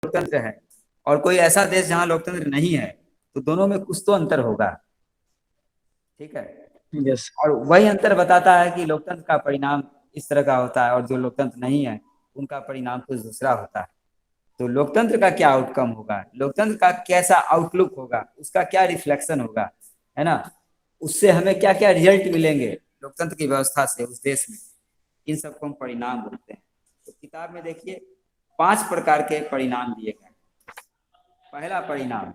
लोकतंत्र है और कोई ऐसा देश जहां लोकतंत्र नहीं है, तो दोनों में कुछ तो अंतर होगा। ठीक है। यस। और वही अंतर बताता है कि लोकतंत्र का परिणाम इस तरह का होता है और जो लोकतंत्र नहीं है उनका परिणाम कुछ दूसरा होता है। तो लोकतंत्र का क्या आउटकम होगा, लोकतंत्र का कैसा आउटलुक होगा, उसका क्या रिफ्लेक्शन होगा, है ना, उससे हमें क्या क्या रिजल्ट मिलेंगे लोकतंत्र की व्यवस्था से उस देश में, इन सबको हम परिणाम बोलते हैं। तो किताब में देखिए 5 प्रकार के परिणाम दिए गए। पहला परिणाम,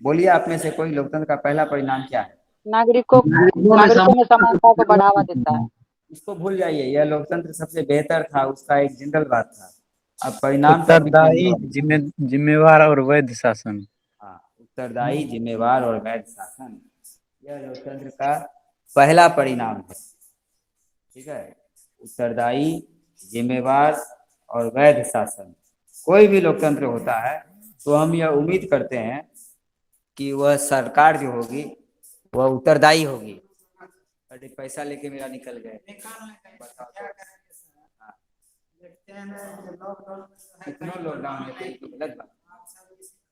बोलिए आप में से कोई, लोकतंत्र का पहला परिणाम क्या है? नागरिकों नागरिकों में समानता को बढ़ावा देता है। इसको भूल जाइए, यह लोकतंत्र सबसे बेहतर था, उसका एक जनरल बात था। अब परिणाम टॉपिक उत्तरदायी, चेंज हो। जिम्मेवार और वैध शासन। हाँ, उत्तरदायी, जिम्मेवार और वैध शासन, यह लोकतंत्र का पहला परिणाम है। ठीक है, उत्तरदायी, जिम्मेवार और वैध शासन। कोई भी लोकतंत्र होता है तो हम यह उम्मीद करते हैं कि वह सरकार जो होगी वह उत्तरदायी होगी। अरे पैसा लेके मेरा निकल गए, बताओ तो। हाँ, कितनों लॉकडाउन में थे, तो गलत बात।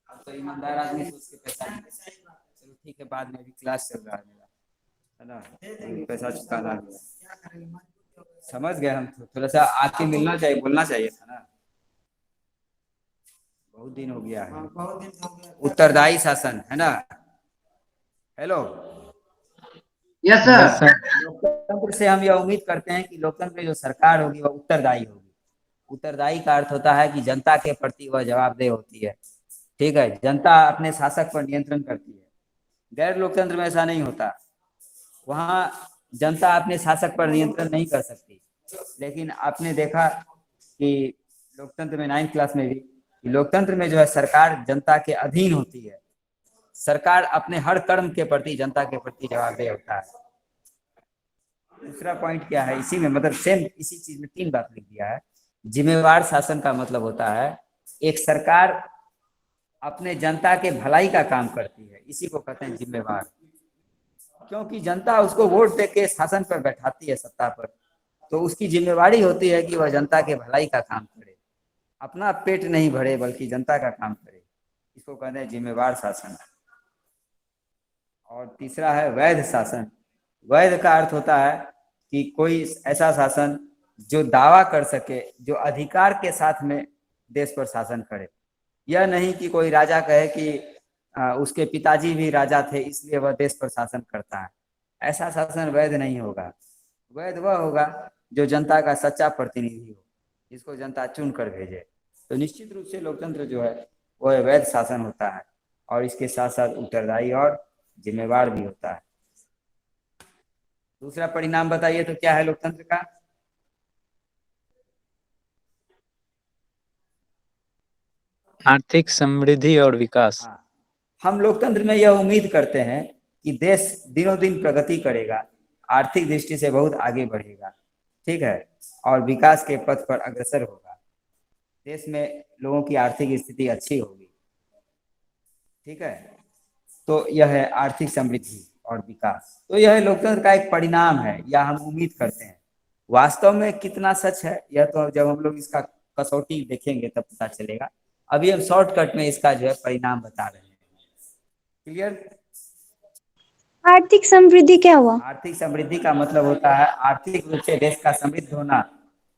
अब तो ईमानदार आदमी सोच के पैसा नहीं देता। चलो ठीक है, बाद में भी क्लास चल रहा है मेरा, है ना, पैसा चुकाना भी है। समझ गए हम, थोड़ा सा आके मिलना चाहिए, बोलना चाहिए था ना, बहुत दिन हो गया है। उत्तरदायी शासन, है ना। Hello. Yes yes sir. Sir. लोकतंत्र से हम यह उम्मीद करते हैं कि लोकतंत्र में जो सरकार होगी वह उत्तरदायी होगी। उत्तरदायी का अर्थ होता है कि जनता के प्रति वह जवाबदेह होती है। ठीक है, जनता अपने शासक पर नियंत्रण करती है। गैर लोकतंत्र में ऐसा नहीं होता, वहां जनता अपने शासक पर नियंत्रण नहीं कर सकती। लेकिन आपने देखा कि लोकतंत्र में 9th क्लास में भी, कि लोकतंत्र में जो है सरकार जनता के अधीन होती है। सरकार अपने हर कर्म के प्रति जनता के प्रति जवाबदेह होता है। दूसरा पॉइंट क्या है इसी में, मतलब सेम इसी चीज में 3 बात लिख दिया है। जिम्मेवार शासन का मतलब होता है एक सरकार अपने जनता के भलाई का काम करती है, इसी को कहते हैं जिम्मेवार। क्योंकि जनता उसको वोट दे के शासन पर बैठाती है, सत्ता पर, तो उसकी जिम्मेवारी होती है कि वह जनता के भलाई का काम करे, अपना पेट नहीं भरे बल्कि जनता का काम करे। इसको कहते हैं जिम्मेवार शासन। और तीसरा है वैध शासन। वैध का अर्थ होता है कि कोई ऐसा शासन जो दावा कर सके, जो अधिकार के साथ में देश पर शासन करे। यह नहीं कि कोई राजा कहे कि उसके पिताजी भी राजा थे इसलिए वह देश पर शासन करता है, ऐसा शासन वैध नहीं होगा। वैध वह होगा जो जनता का सच्चा प्रतिनिधि हो, जिसको जनता चुन कर भेजे। तो निश्चित रूप से लोकतंत्र जो है वह वैध शासन होता है, और इसके साथ साथ उत्तरदायी और जिम्मेवार भी होता है। दूसरा परिणाम बताइए तो क्या है लोकतंत्र का? आर्थिक समृद्धि और विकास। हाँ, हम लोकतंत्र में यह उम्मीद करते हैं कि देश दिनों दिन प्रगति करेगा, आर्थिक दृष्टि से बहुत आगे बढ़ेगा। ठीक है, और विकास के पथ पर अग्रसर होगा, देश में लोगों की आर्थिक स्थिति अच्छी होगी। ठीक है, तो यह है आर्थिक समृद्धि और विकास। तो यह लोकतंत्र का एक परिणाम है, या हम उम्मीद करते हैं। वास्तव में कितना सच है यह तो जब हम लोग इसका कसौटी देखेंगे तब पता चलेगा। अभी हम शॉर्टकट में इसका जो है परिणाम बता रहे हैं। क्लियर? आर्थिक समृद्धि क्या हुआ? आर्थिक समृद्धि का मतलब होता है आर्थिक रूप से देश का समृद्ध होना,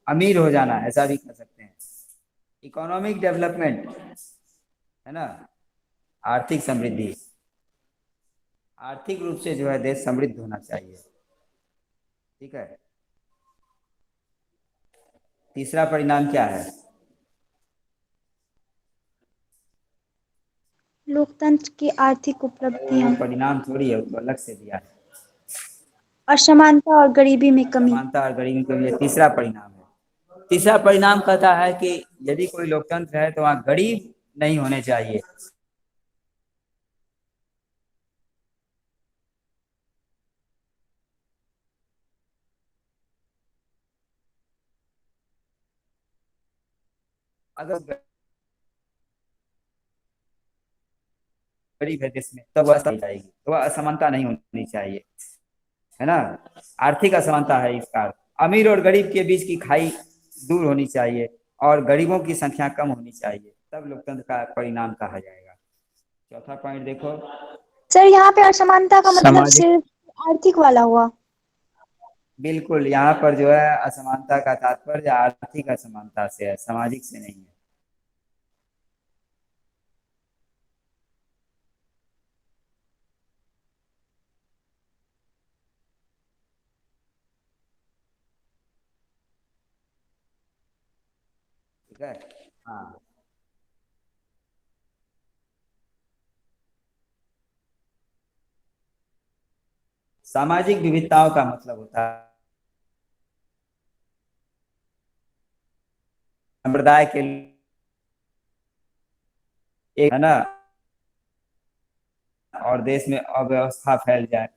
अमीर हो जाना, ऐसा भी कह सकते हैं। इकोनॉमिक डेवलपमेंट, है ना, आर्थिक समृद्धि। आर्थिक रूप से जो है देश समृद्ध होना चाहिए। ठीक है, तीसरा परिणाम क्या है? लोकतंत्र की आर्थिक वो उपलब्धियां। परिणाम थोड़ी है, उसको अलग से दिया है। असमानता और गरीबी में कमी। समानता और गरीबी के लिए तीसरा परिणाम है। तीसरा परिणाम कहता है कि यदि कोई लोकतंत्र है तो वहां गरीब नहीं होने चाहिए। अगर गरीब है देश में तब वह जाएगी, तो वह असमानता नहीं होनी चाहिए, है ना। आर्थिक असमानता है इसका अर्थ। अमीर और गरीब के बीच की खाई दूर होनी चाहिए और गरीबों की संख्या कम होनी चाहिए। तब लोकतंत्र का परिणाम कहा जाएगा। चौथा पॉइंट देखो। सर यहाँ पे असमानता का मतलब सामाजिक सिर्फ आर्थिक वाला हुआ। बिल्कुल, यहाँ पर जो है असमानता का तात्पर्य आर्थिक असमानता से है, सामाजिक से नहीं है। ठीक है। हाँ, सामाजिक विविधताओं का मतलब होता है संप्रदाय के एक, है ना, और देश में अव्यवस्था फैल जाए।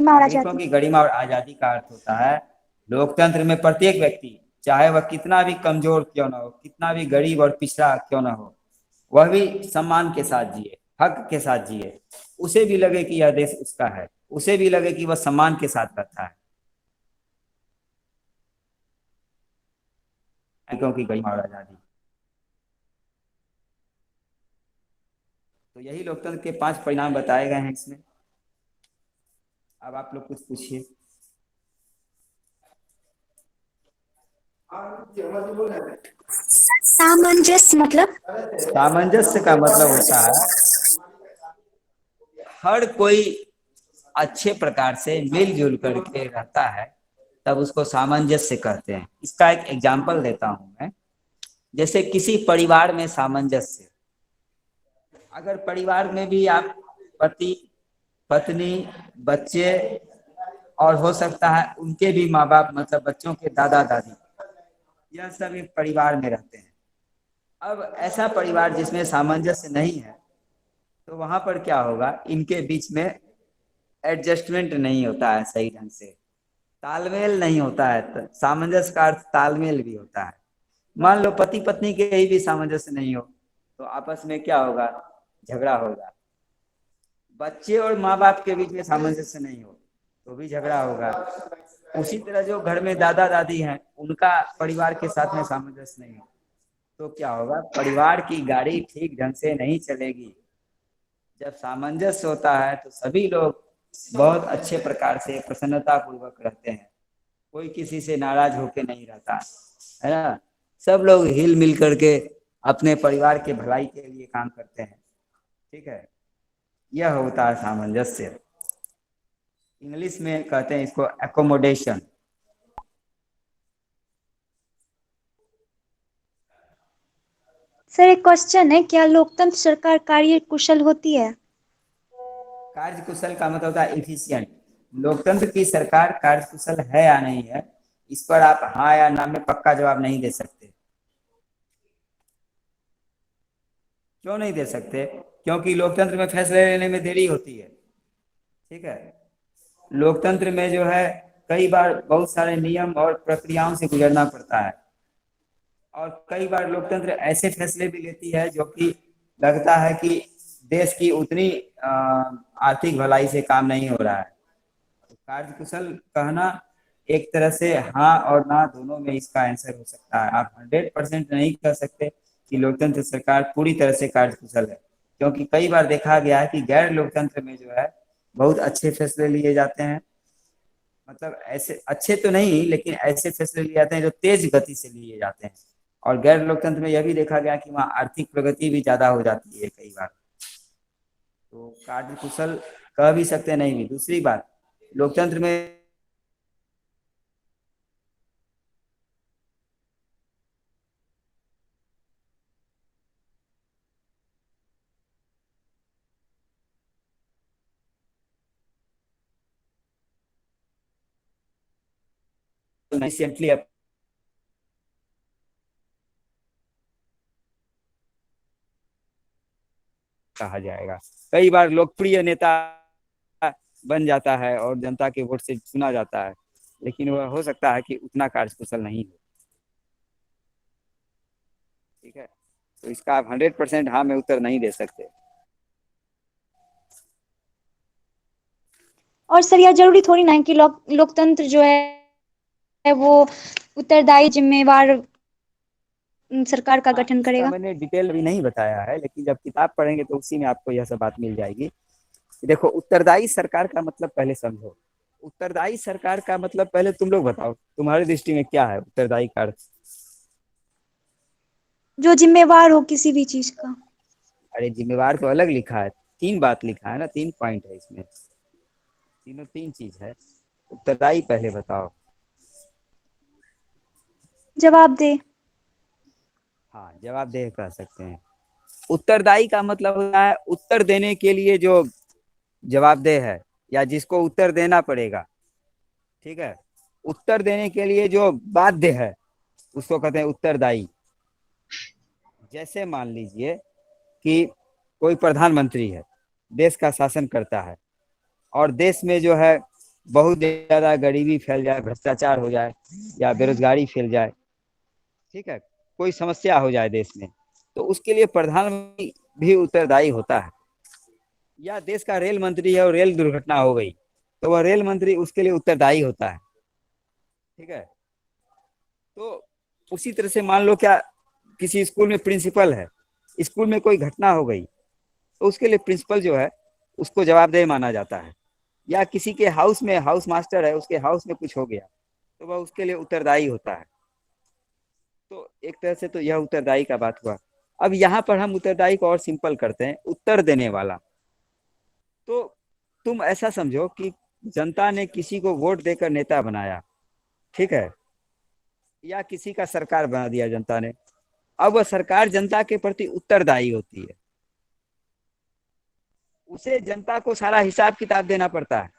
मारा नागरिकों जाती। की गरिमा और आजादी का अर्थ होता है लोकतंत्र में प्रत्येक व्यक्ति, चाहे वह कितना भी कमजोर क्यों ना हो, कितना भी गरीब और पिछड़ा क्यों ना हो, वह भी सम्मान के साथ जिए, हक के साथ जिए। उसे भी लगे कि यह देश उसका है, उसे भी लगे कि वह सम्मान के साथ रहता है। नागरिकों की गरिमा और आजादी, तो यही लोकतंत्र के 5 परिणाम बताए गए हैं इसमें। अब आप लोग कुछ पूछिए। सामंजस्य मतलब। सामंजस्य का मतलब होता है हर कोई अच्छे प्रकार से मिलजुल करके रहता है, तब उसको सामंजस्य कहते हैं। इसका एक एग्जाम्पल देता हूं मैं। जैसे किसी परिवार में सामंजस्य, अगर परिवार में भी आप पति पत्नी बच्चे और हो सकता है उनके भी माँ बाप, मतलब बच्चों के दादा दादी, यह सब एक परिवार में रहते हैं। अब ऐसा परिवार जिसमें सामंजस्य नहीं है, तो वहां पर क्या होगा, इनके बीच में एडजस्टमेंट नहीं होता है, सही ढंग से तालमेल नहीं होता है। सामंजस्य का अर्थ तालमेल भी होता है। मान लो पति पत्नी के ही भी सामंजस्य नहीं हो, तो आपस में क्या होगा, झगड़ा होगा। बच्चे और माँ बाप के बीच में सामंजस्य नहीं हो, तो भी झगड़ा होगा। उसी तरह जो घर में दादा दादी हैं, उनका परिवार के साथ में सामंजस्य नहीं हो, तो क्या होगा, परिवार की गाड़ी ठीक ढंग से नहीं चलेगी। जब सामंजस्य होता है तो सभी लोग बहुत अच्छे प्रकार से प्रसन्नता पूर्वक रहते हैं, कोई किसी से नाराज होके नहीं रहता है ना। सब लोग हिल मिल करके अपने परिवार के भलाई के लिए काम करते हैं। ठीक है, यह होता है सामंजस्य। इंग्लिश में कहते हैं इसको एकोमोडेशन। सर एक क्वेश्चन है, क्या लोकतंत्र सरकार कार्य कुशल होती है? कार्य कुशल का मतलब होता है इफिशियंट। लोकतंत्र की सरकार कार्य कुशल है या नहीं है, इस पर आप हाँ या ना में पक्का जवाब नहीं दे सकते। क्यों नहीं दे सकते? क्योंकि लोकतंत्र में फैसले लेने में देरी होती है। ठीक है, लोकतंत्र में जो है कई बार बहुत सारे नियम और प्रक्रियाओं से गुजरना पड़ता है, और कई बार लोकतंत्र ऐसे फैसले भी लेती है जो कि लगता है कि देश की उतनी आर्थिक भलाई से काम नहीं हो रहा है। तो कार्य कुशल कहना एक तरह से हाँ और ना दोनों में इसका आंसर हो सकता है। आप 100% नहीं कह सकते कि लोकतंत्र सरकार पूरी तरह से कार्य कुशल है, क्योंकि कई बार देखा गया है कि गैर लोकतंत्र में जो है बहुत अच्छे फैसले लिए जाते हैं। मतलब ऐसे अच्छे तो नहीं, लेकिन ऐसे फैसले लिए जाते हैं जो तेज गति से लिए जाते हैं। और गैर लोकतंत्र में यह भी देखा गया कि वहाँ आर्थिक प्रगति भी ज्यादा हो जाती है कई बार। तो कार्य कुशल कह भी सकते हैं, नहीं भी। दूसरी बात, लोकतंत्र में रिसेंटली कहा जाएगा। कई बार लोकप्रिय नेता बन जाता है और जनता के वोट से चुना जाता है, लेकिन वह हो सकता है कि उतना कार्यकुशल नहीं हो। ठीक है, तो इसका आप 100% हाँ में उत्तर नहीं दे सकते। और सर यह जरूरी थोड़ी ना है कि लोकतंत्र जो है वो उत्तरदायी जिम्मेवार सरकार का हाँ, गठन इसका करेगा। मैंने डिटेल अभी नहीं बताया है, लेकिन जब किताब पढ़ेंगे तो उसी में आपको यह सब बात मिल जाएगी। देखो, उत्तरदायी सरकार का मतलब पहले समझो। उत्तरदायी सरकार का मतलब पहले तुम लोग बताओ, तुम्हारी दृष्टि में क्या है उत्तरदायी का अर्थ? जो जिम्मेवार हो किसी भी चीज का। अरे जिम्मेवार तो अलग लिखा है, तीन बात लिखा है ना, तीन पॉइंट है इसमें, तीनों तीन चीज है। उत्तरदायी पहले बताओ। जवाब दे। हाँ, जवाबदेह कह सकते हैं। उत्तरदायी का मतलब होता है उत्तर देने के लिए जो जवाबदेह है, या जिसको उत्तर देना पड़ेगा। ठीक है, उत्तर देने के लिए जो बाध्य है उसको कहते हैं उत्तरदायी। जैसे मान लीजिए कि कोई प्रधानमंत्री है, देश का शासन करता है, और देश में जो है बहुत ज्यादा गरीबी फैल जाए, भ्रष्टाचार हो जाए, या बेरोजगारी फैल जाए, ठीक है, कोई समस्या हो जाए देश में, तो उसके लिए प्रधानमंत्री भी उत्तरदायी होता है। या देश का रेल मंत्री है और रेल दुर्घटना हो गई, तो वह रेल मंत्री उसके लिए उत्तरदायी होता है। ठीक है, तो उसी तरह से मान लो क्या, किसी स्कूल में प्रिंसिपल है, स्कूल में कोई घटना हो गई, तो उसके लिए प्रिंसिपल जो है उसको जवाबदेह माना जाता है। या किसी के हाउस में हाउस मास्टर है, उसके हाउस में कुछ हो गया, तो वह उसके लिए उत्तरदायी होता है। तो एक तरह से तो यह उत्तरदायी का बात हुआ। अब यहाँ पर हम उत्तरदायी को और सिंपल करते हैं, उत्तर देने वाला। तो तुम ऐसा समझो कि जनता ने किसी को वोट देकर नेता बनाया, ठीक है, या किसी का सरकार बना दिया जनता ने। अब वह सरकार जनता के प्रति उत्तरदायी होती है, उसे जनता को सारा हिसाब किताब देना पड़ता है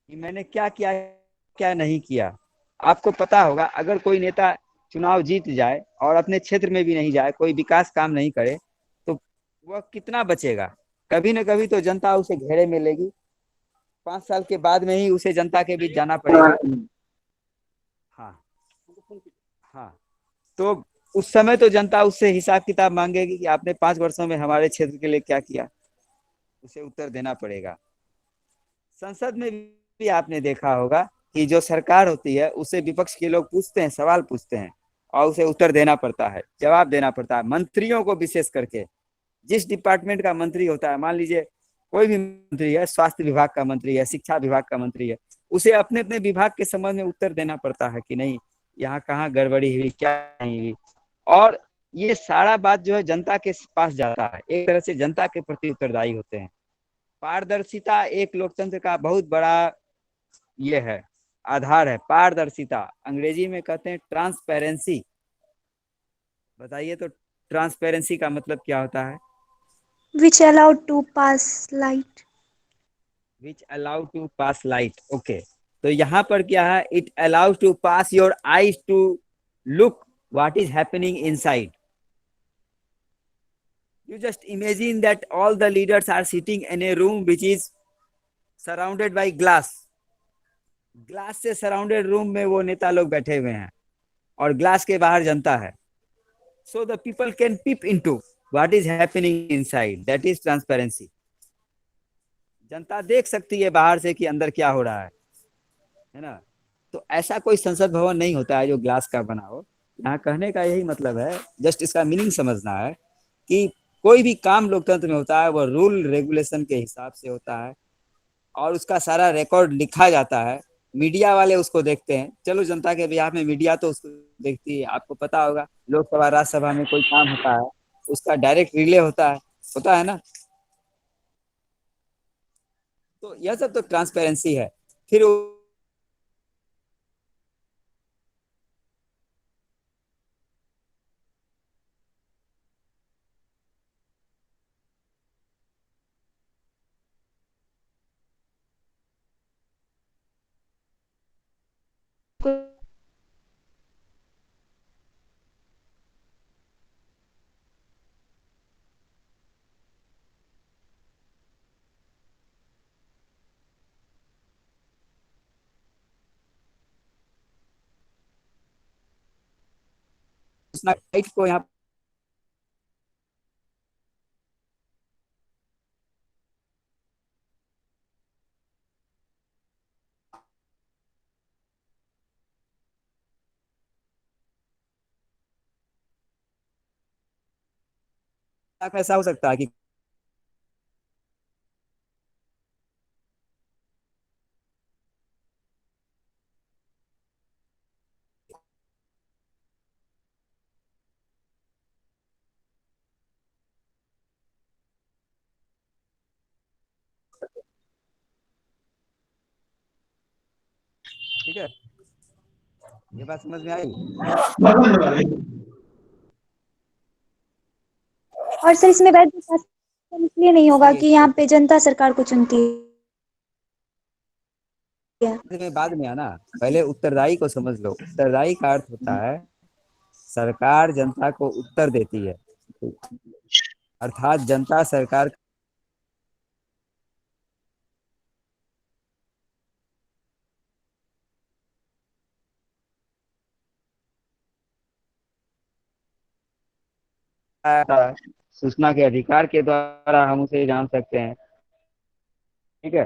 कि मैंने क्या किया, क्या नहीं किया। आपको पता होगा, अगर कोई नेता चुनाव जीत जाए और अपने क्षेत्र में भी नहीं जाए, कोई विकास काम नहीं करे, तो वह कितना बचेगा? कभी न कभी तो जनता उसे घेरे में लेगी, 5 साल के बाद में ही उसे जनता के बीच जाना पड़ेगा। हाँ, हाँ, तो उस समय तो जनता उससे हिसाब किताब मांगेगी कि आपने 5 वर्षों में हमारे क्षेत्र के लिए क्या किया, उसे उत्तर देना पड़ेगा। संसद में भी आपने देखा होगा कि जो सरकार होती है उसे विपक्ष के लोग पूछते हैं, सवाल पूछते हैं, और उसे उत्तर देना पड़ता है, जवाब देना पड़ता है। मंत्रियों को विशेष करके, जिस डिपार्टमेंट का मंत्री होता है, मान लीजिए कोई भी मंत्री है, स्वास्थ्य विभाग का मंत्री है, शिक्षा विभाग का मंत्री है, उसे अपने अपने विभाग के संबंध में उत्तर देना पड़ता है कि नहीं, यहाँ कहाँ गड़बड़ी हुई, क्या नहीं हुई। और ये सारा बात जो है जनता के पास जाता है, एक तरह से जनता के प्रति उत्तरदायी होते हैं। पारदर्शिता एक लोकतंत्र का बहुत बड़ा ये है, आधार है। पारदर्शिता अंग्रेजी में कहते हैं ट्रांसपेरेंसी। बताइए तो ट्रांसपेरेंसी का मतलब क्या होता है? Which allowed to pass light. Which allow to pass light. Okay, तो यहाँ पर क्या है? It allows to pass your eyes to look what is happening inside. You just imagine that all the leaders are sitting in a room which is surrounded by glass. Glass से surrounded room में वो नेता लोग बैठे हुए हैं, और glass के बाहर जनता है। So the people can peep into what is happening inside, that is transparency. जनता देख सकती है बाहर से कि अंदर क्या हो रहा है ना? तो ऐसा कोई संसद भवन नहीं होता है जो ग्लास का बना हो। यहाँ कहने का यही मतलब है, जस्ट इसका मीनिंग समझना है कि कोई भी काम लोकतंत्र में होता है वह रूल रेगुलेशन के हिसाब से होता है, और उसका सारा रिकॉर्ड लिखा जाता है। मीडिया वाले उसको देखते हैं, चलो जनता के बिहाफ में मीडिया तो उसको देखती है। आपको पता होगा लोकसभा राज्यसभा में कोई काम होता है, उसका डायरेक्ट रिले होता है ना? तो यह सब तो ट्रांसपेरेंसी है। फिर सूचना राइट को यहाँ ऐसा हो सकता है कि ठीक है, ये बात समझ में आई। और सर इसमें वैध शासन इसलिए नहीं होगा कि यहाँ पे जनता सरकार को चुनती है। में बाद में आना, पहले उत्तरदायी को समझ लो। उत्तरदायी का अर्थ होता है सरकार जनता को उत्तर देती है, अर्थात जनता सरकार सूचना के अधिकार के द्वारा हम उसे जान सकते हैं। ठीक है,